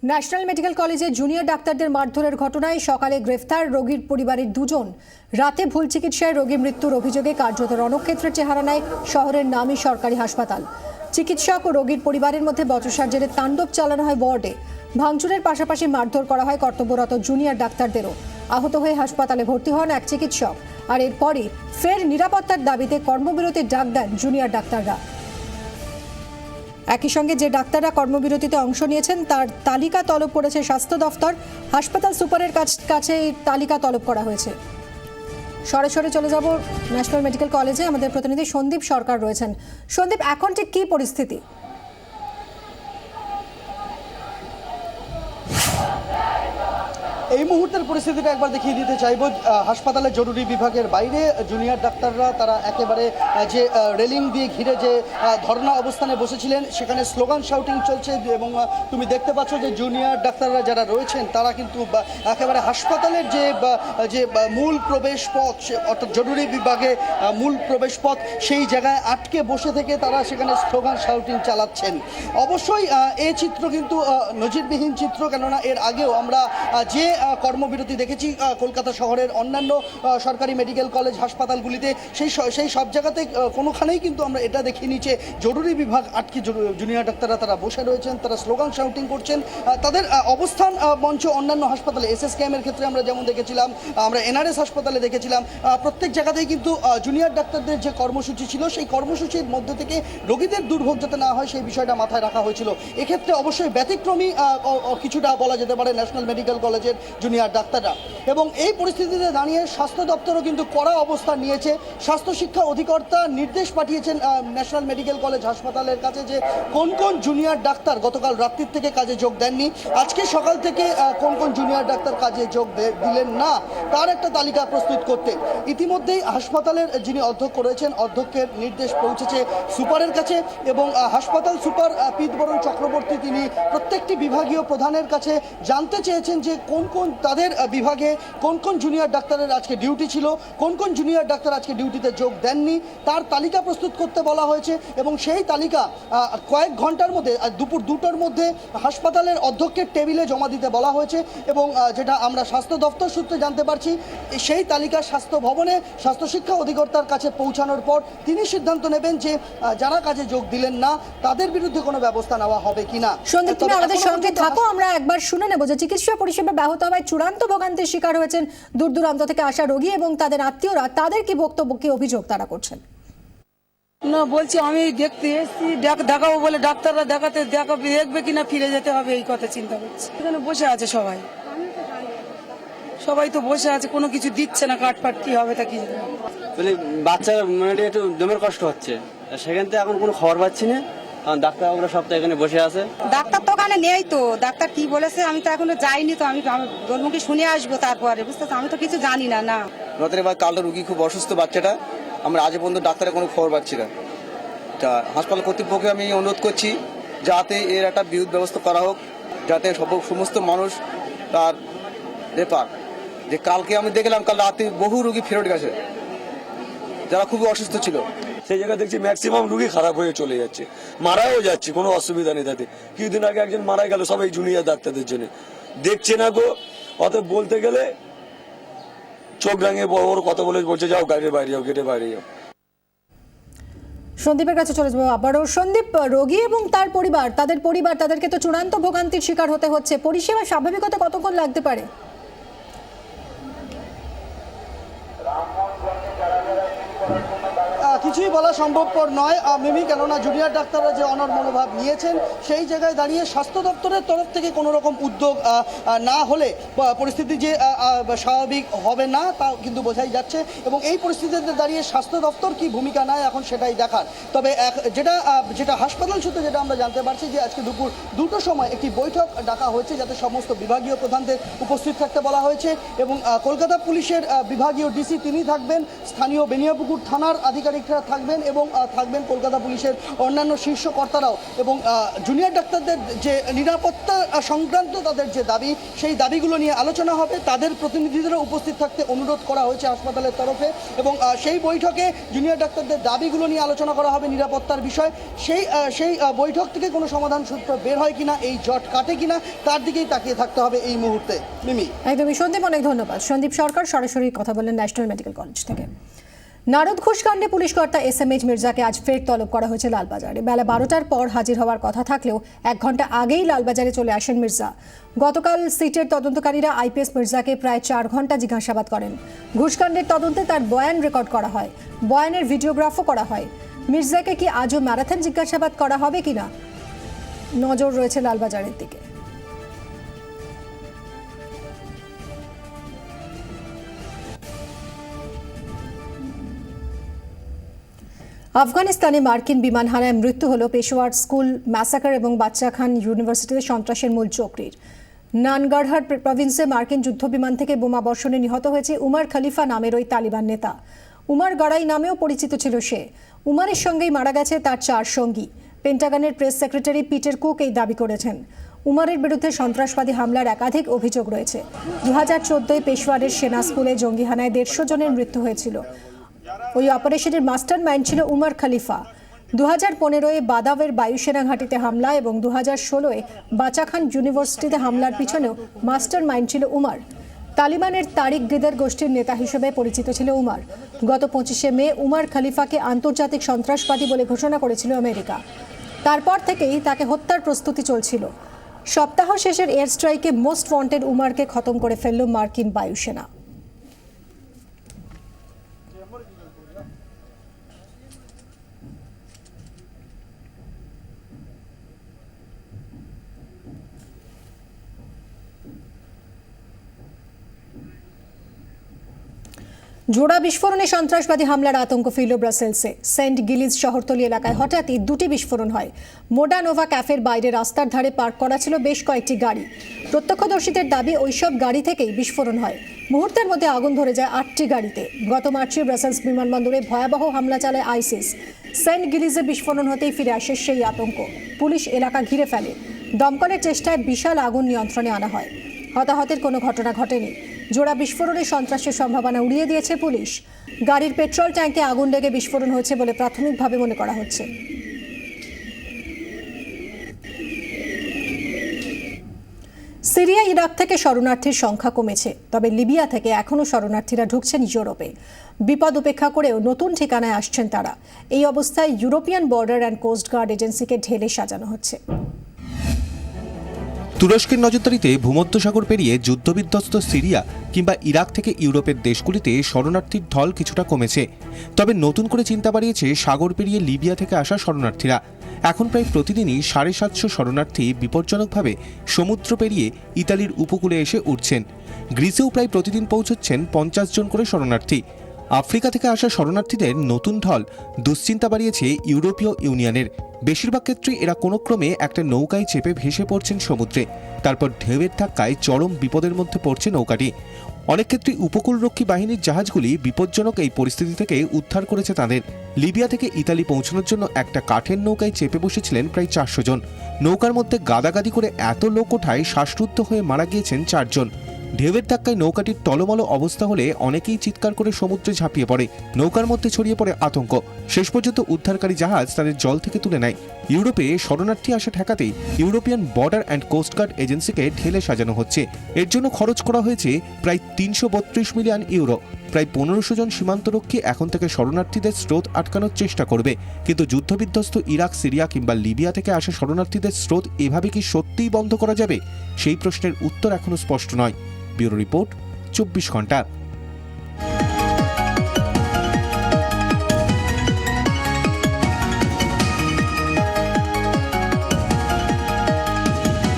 National medical কলেজে junior ডাক্তারদের মারধরের ঘটনায় সকালে গ্রেফতার রোগীর পরিবারের দুজন। রাতে ভুল চিকিৎসায় রোগী মৃত্যুর অভিযোগে কার্যত রণক্ষেত্রের চেহারা নেয় শহরের নামী সরকারি হাসপাতাল। চিকিৎসক ও রোগীর পরিবারের মধ্যে বচসার জেরে তাণ্ডব চালানো হয় ওয়ার্ডে। ভাঙচুরের পাশাপাশি মারধর করা হয় কর্তব্যরত জুনিয়র ডাক্তারদেরও। আহত হয়ে হাসপাতালে ভর্তি হন এক চিকিৎসক। আর এরপরই ফের নিরাপত্তার দাবিতে কর্মবিরতির ডাক দেন জুনিয়র ডাক্তাররা। একই সঙ্গে যে ডাক্তাররা কর্মবিরতিতে অংশ নিয়েছেন তার তালিকা তলব করেছে স্বাস্থ্য দফতর। হাসপাতাল সুপারের কাছে এই তালিকা তলব করা হয়েছে। সরাসরি চলে যাব ন্যাশনাল মেডিকেল কলেজে, আমাদের প্রতিনিধি সন্দীপ সরকার রয়েছেন। সন্দীপ, এখন ঠিক কী পরিস্থিতি? এই মুহূর্তের পরিস্থিতিটা একবার দেখিয়ে দিতে চাইব। হাসপাতালের জরুরি বিভাগের বাইরে জুনিয়র ডাক্তাররা তারা একেবারে যে রেলিং দিয়ে ঘিরে যে ধর্ণা অবস্থানে বসেছিলেন সেখানে স্লোগান শাউটিং চলছে এবং তুমি দেখতে পাচ্ছ যে জুনিয়র ডাক্তাররা যারা রয়েছেন তারা কিন্তু একেবারে হাসপাতালের যে মূল প্রবেশ পথ অর্থাৎ জরুরি বিভাগে মূল প্রবেশ পথ সেই জায়গায় আটকে বসে থেকে তারা সেখানে স্লোগান শাউটিং চালাচ্ছেন। অবশ্যই এই চিত্র কিন্তু নজিরবিহীন চিত্র, কেননা এর আগেও আমরা যে কর্মবিরতি দেখেছি কলকাতা শহরের অন্যান্য সরকারি মেডিকেল কলেজ হাসপাতালগুলিতে, সেই সব জায়গাতে কোনোখানেই কিন্তু আমরা এটা দেখিনি যে জরুরি বিভাগ আটকে জুনিয়র ডাক্তাররা তারা বসে রয়েছেন, তারা স্লোগান শাউটিং করছেন। তাদের অবস্থান মঞ্চ অন্যান্য হাসপাতালে SSKM-এর ক্ষেত্রে আমরা যেমন দেখেছিলাম, আমরা NRS হাসপাতালে দেখেছিলাম, প্রত্যেক জায়গাতেই কিন্তু জুনিয়র ডাক্তারদের যে কর্মসূচি ছিল সেই কর্মসূচির মধ্যে থেকে রোগীদের দুর্ভোগ যাতে না হয় সেই বিষয়টা মাথায় রাখা হয়েছিল। এক্ষেত্রে অবশ্যই ব্যতিক্রমী কিছুটা বলা যেতে পারে ন্যাশনাল মেডিকেল কলেজের জুনিয়র ডাক্তাররা। এবং এই পরিস্থিতিতে দাঁড়িয়ে স্বাস্থ্য দপ্তরও কিন্তু কড়া অবস্থান নিয়েছে। স্বাস্থ্য শিক্ষা অধিকর্তা নির্দেশ পাঠিয়েছেন ন্যাশনাল মেডিকেল কলেজ হাসপাতালের কাছে যে কোন কোন জুনিয়র ডাক্তার গতকাল রাত্রির থেকে কাজে যোগ দেননি, আজকে সকাল থেকে কোন কোন জুনিয়র ডাক্তার কাজে যোগ দিলেন না তার একটা তালিকা প্রস্তুত করতে। ইতিমধ্যেই হাসপাতালের যিনি অধ্যক্ষ রয়েছেন অধ্যক্ষের নির্দেশ পৌঁছেছে সুপারের কাছে এবং হাসপাতাল সুপার পীতবরণ চক্রবর্তী তিনি প্রত্যেকটি বিভাগীয় প্রধানের কাছে জানতে চেয়েছেন যে কোন কোন তাদের বিভাগে কোন কোন জুনিয়র ডাক্তারের আজকে ডিউটি ছিল, কোন কোন জুনিয়র ডাক্তার আজকে ডিউটিতে যোগ দেননি তার তালিকা প্রস্তুত করতে বলা হয়েছে। এবং সেই তালিকা কয়েক ঘন্টার মধ্যে দুপুর 2টার মধ্যে হাসপাতালের অধ্যক্ষের টেবিলে জমা দিতে বলা হয়েছে। এবং যেটা আমরা স্বাস্থ্য দপ্তর সূত্রে জানতে পারছি সেই তালিকা স্বাস্থ্য ভবনে স্বাস্থ্য শিক্ষা অধিকর্তার কাছে পৌঁছানোর পর তিনি সিদ্ধান্ত নেবেন যে যারা কাজে যোগ দিলেন না তাদের বিরুদ্ধে কোনো ব্যবস্থা নেওয়া হবে কিনা। সন্দীপ, তুমি আমাদের সঙ্গে থাকো, আমরা একবার শুনে নেব যে চিকিৎসা পরিষেবা ব্যাহত হওয়ায় চূড়ান্ত ভোগান্তির শিকার হয়েছেন দূর দূরান্ত থেকে আসা রোগী এবং তাদের আত্মীয়রা। তাদের কি বক্তব্য, কি অভিযোগ তারা করছেন? না, বলছি আমি দেখতে এসেছি, দেখাবো বলে ডাক্তাররা দেখবে কিনা ফিরে যেতে হবে এই কথা চিন্তা করছি। এখানে বসে আছে সবাই তো বসে আছে, কোনো কিছু দিচ্ছে না, কাটপাট কি হবে তা কি বলে বাচ্চার মানে একটু দমের কষ্ট হচ্ছে, সেখান থেকে এখন কোনো খবর পাচ্ছি না। কারণ ডাক্তারবাবুরা সব তো এখানে বসে আছে। ডাক্তার তো ওখানে নেই, তো ডাক্তার কি বলেছে আমি তো এখনো যাইনি, তো আমি মুখে শুনে আসবো তারপরে, বুঝতে আমি তো কিছু জানি না। না রাতের এবার কালটা রুগী খুব অসুস্থ বাচ্চাটা, আমরা আজ পর্যন্ত ডাক্তারের কোনো খবর পাচ্ছি না। তা হাসপাতাল কর্তৃপক্ষকে আমি অনুরোধ করছি যাতে এর একটা বিদ্যুৎ ব্যবস্থা করা হোক, যাতে সমস্ত মানুষ তার ব্যাপার যে কালকে আমি দেখলাম কাল রাতে বহু রুগী ফেরত গেছে যারা খুবই অসুস্থ ছিল। সেই জায়গায় দেখছি ম্যাক্সিমাম রুগী খারাপ হয়ে চলে যাচ্ছে, মারাও যাচ্ছে, কোনো অসুবিধা নেই তাতে। কিছুদিন আগে একজন মারা গেল সবাই জুনিয়র ডাক্তারদের জন্য, দেখছে না গো। অত বলতে গেলে চোখ রাঙিয়ে বড় বড় কথা বলে বলছে যাও গাড়ির বাইরে যাও, গেটের বাইরে যাও। সন্দীপের কাছে চলে যাবো আবারও। সন্দীপ, রোগী এবং তার পরিবার তাদেরকে তো চূড়ান্ত ভোগান্তির শিকার হতে হচ্ছে, পরিষেবা স্বাভাবিক হতে কতক্ষণ লাগতে পারে? কিছুই বলা সম্ভবপর নয় মিমি, কেননা জুনিয়র ডাক্তাররা যে অনড় মনোভাব নিয়েছেন সেই জায়গায় দাঁড়িয়ে স্বাস্থ্য দপ্তরের তরফ থেকে কোনো রকম উদ্যোগ না হলে পরিস্থিতি যে স্বাভাবিক হবে না তা কিন্তু বোঝাই যাচ্ছে। এবং এই পরিস্থিতিতে দাঁড়িয়ে স্বাস্থ্য দপ্তর কি ভূমিকা নেয় এখন সেটাই দেখার। তবে যেটা হাসপাতাল সূত্রে যেটা আমরা জানতে পারছি যে আজকে দুপুর 2টোর সময় একটি বৈঠক ডাকা হয়েছে যাতে সমস্ত বিভাগীয় প্রধানদের উপস্থিত থাকতে বলা হয়েছে। এবং কলকাতা পুলিশের বিভাগীয় DC তিনি থাকবেন, স্থানীয় বেনিয়াপুকুর থানার আধিকারিকরা থাকবেন এবং থাকবেন কলকাতা পুলিশের অন্যান্য শীর্ষ কর্তারাও, এবং জুনিয়র ডাক্তারদের যে নিরাপত্তা সংক্রান্ত তাদের যে দাবি, সেই দাবিগুলো নিয়ে আলোচনা হবে। তাদের প্রতিনিধিদেরও উপস্থিত থাকতে অনুরোধ করা হয়েছে হাসপাতালের তরফে, এবং সেই বৈঠকে জুনিয়র ডাক্তারদের দাবিগুলো নিয়ে আলোচনা করা হবে, নিরাপত্তার বিষয়। সেই বৈঠক থেকে কোনো সমাধান সূত্র বের হয় কিনা, এই জট কাটে কিনা, তার দিকেই তাকিয়ে থাকতে হবে এই মুহূর্তে। মিমি। একদমই সন্দীপ, অনেক ধন্যবাদ। সন্দীপ সরকার সরাসরি কথা বললেন ন্যাশনাল মেডিকেল কলেজ থেকে। নারদ ঘোষ কাণ্ডে পুলিশ কর্তা এসএমএইচ মির্জাকে আজ ফের তলব করা হয়েছে লালবাজারে। বেলা 12টার পর হাজির হওয়ার কথা থাকলেও 1 ঘন্টা আগেই লালবাজারে চলে আসেন মির্জা। গতকাল সিটের তদন্তকারীরা আইপিএস মির্জাকে প্রায় 4 ঘন্টা জিজ্ঞাসাবাদ করেন। ঘুষকাণ্ডের তদন্তে তার বয়ান রেকর্ড করা হয়, বয়ানের ভিডিওগ্রাফও করা হয়। মির্জাকে কি আজও ম্যারাথন জিজ্ঞাসাবাদ করা হবে কিনা, নজর রয়েছে লালবাজারের দিকে। আফগানিস্তানে মার্কিন বিমান হানায় মৃত্যু হল পেশোয়ার স্কুল ম্যাসাকার এবং বাচ্চা খান ইউনিভার্সিটিতে সন্ত্রাসের মূল চক্রীর। নানগারহার প্রভিন্সে মার্কিন যুদ্ধবিমান থেকে বোমা বর্ষণে নিহত হয়েছে উমার খলিফা নামের ওই তালিবান নেতা। উমার গাড়াই নামেও পরিচিত ছিল সে। উমারের সঙ্গেই মারা গেছে তার 4 সঙ্গী। পেন্টাগনের প্রেস সেক্রেটারি পিটার কুক এই দাবি করেছেন। উমারের বিরুদ্ধে সন্ত্রাসবাদী হামলার একাধিক অভিযোগ রয়েছে। 2014 পেশোয়ারের সেনা স্কুলে জঙ্গি হানায় 150 জনের মৃত্যু হয়েছিল। ওই অপারেশনের মাস্টার মাইন্ড ছিল উমার খলিফা। 2015-এ বাদাওয়ের বায়ুসেনা ঘাঁটিতে হামলা এবং 2016-এ বাচাখান ইউনিভার্সিটিতে হামলার পিছনেও মাস্টার মাইন্ড ছিল উমার। তালিবানের তারিক গ্রেদার গোষ্ঠীর নেতা হিসেবে পরিচিত ছিল উমার। গত 25শে মে উমার খলিফাকে আন্তর্জাতিক সন্ত্রাসবাদী বলে ঘোষণা করেছিল আমেরিকা। তারপর থেকেই তাকে হত্যার প্রস্তুতি চলছিল। সপ্তাহ শেষের এয়ার স্ট্রাইকে মোস্ট ওয়ান্টেড উমারকে খতম করে ফেলল মার্কিন বায়ুসেনা। জোড়া বিস্ফোরণে সন্ত্রাসবাদী হামলার আতঙ্ক ফিরল ব্রাসেলসে। সেন্ট গিলিজ শহরতলি এলাকায় হঠাৎই 2টি বিস্ফোরণ হয়। মোডানোভা ক্যাফের বাইরে রাস্তার ধারে পার্ক করা ছিল বেশ কয়েকটি গাড়ি। প্রত্যক্ষদর্শীদের দাবি ওইসব গাড়ি থেকেই বিস্ফোরণ হয়। মুহূর্তের মধ্যে আগুন ধরে যায় 8টি গাড়িতে। গত মার্চে ব্রাসেলস বিমানবন্দরে ভয়াবহ হামলা চালায় আইসিস। সেন্ট গিলিজে বিস্ফোরণ হতেই ফিরে আসে সেই আতঙ্ক। পুলিশ এলাকা ঘিরে ফেলে। দমকলের চেষ্টায় বিশাল আগুন নিয়ন্ত্রণে আনা হয়। হতাহতের কোনো ঘটনা ঘটেনি। জোড়া বিস্ফোরণে সন্ত্রাসের সম্ভাবনা উড়িয়ে দিয়েছে পুলিশ। গাড়ির পেট্রোল ট্যাঙ্কে আগুন লেগে বিস্ফোরণ হয়েছে বলে প্রাথমিকভাবে মনে করা হচ্ছে। সিরিয়া ইরাক থেকে শরণার্থীর সংখ্যা কমেছে, তবে লিবিয়া থেকে এখনও শরণার্থীরা ঢুকছেন ইউরোপে। বিপদ উপেক্ষা করেও নতুন ঠিকানায় আসছেন তারা। এই অবস্থায় European border and coast guard এজেন্সিকে ঢেলে সাজানো হচ্ছে। তুরস্কের নজরদারিতে ভূমধ্যসাগর পেরিয়ে যুদ্ধবিধ্বস্ত সিরিয়া কিংবা ইরাক থেকে ইউরোপের দেশগুলিতে শরণার্থীর ঢল কিছুটা কমেছে। তবে নতুন করে চিন্তা বাড়িয়েছে সাগর পেরিয়ে লিবিয়া থেকে আসা শরণার্থীরা। এখন প্রায় প্রতিদিনই 750 শরণার্থী বিপজ্জনকভাবে সমুদ্র পেরিয়ে ইতালির উপকূলে এসে উঠছেন। গ্রিসেও প্রায় প্রতিদিন পৌঁছচ্ছেন 50 জন করে শরণার্থী। আফ্রিকা থেকে আসা শরণার্থীদের নতুন ঢল দুশ্চিন্তা বাড়িয়েছে ইউরোপীয় ইউনিয়নের। বেশিরভাগ ক্ষেত্রেই এরা কোনো ক্রমে একটা নৌকায় চেপে ভেসে পড়ছেন সমুদ্রে। তারপর ঢেউয়ের ধাক্কায় চরম বিপদের মধ্যে পড়ছে নৌকাটি। অনেক ক্ষেত্রে উপকূলরক্ষী বাহিনীর জাহাজগুলি বিপজ্জনক এই পরিস্থিতি থেকে উদ্ধার করেছে তাদের। লিবিয়া থেকে ইতালি পৌঁছানোর জন্য একটা কাঠের নৌকায় চেপে বসেছিলেন প্রায় 400 জন। নৌকার মধ্যে গাদাগাদি করে এত লোক ওঠায় শ্বাসরুদ্ধ হয়ে মারা গিয়েছেন 4 জন। ঢেউয়ের ধাক্কায় নৌকাটির টলমল অবস্থা হলে অনেকেই চিৎকার করে সমুদ্রে ঝাঁপিয়ে পড়ে। নৌকার মধ্যে ছড়িয়ে পড়ে আতঙ্ক। শেষ পর্যন্ত উদ্ধারকারী জাহাজ তাদের জল থেকে তুলে নেয়। ইউরোপে শরণার্থী আসা ঠেকাতেই European border and coast guard এজেন্সিকে ঢেলে সাজানো হচ্ছে। এর জন্য খরচ করা হয়েছে প্রায় 332 মিলিয়ন ইউরো। প্রায় 1500 জন সীমান্তরক্ষী এখন থেকে শরণার্থীদের স্রোত আটকানোর চেষ্টা করবে। কিন্তু যুদ্ধবিধ্বস্ত ইরাক, সিরিয়া কিংবা লিবিয়া থেকে আসা শরণার্থীদের স্রোত এভাবে কি সত্যিই বন্ধ করা যাবে? সেই প্রশ্নের উত্তর এখনো স্পষ্ট নয়। ব্যুরো রিপোর্ট, 24 ঘন্টা।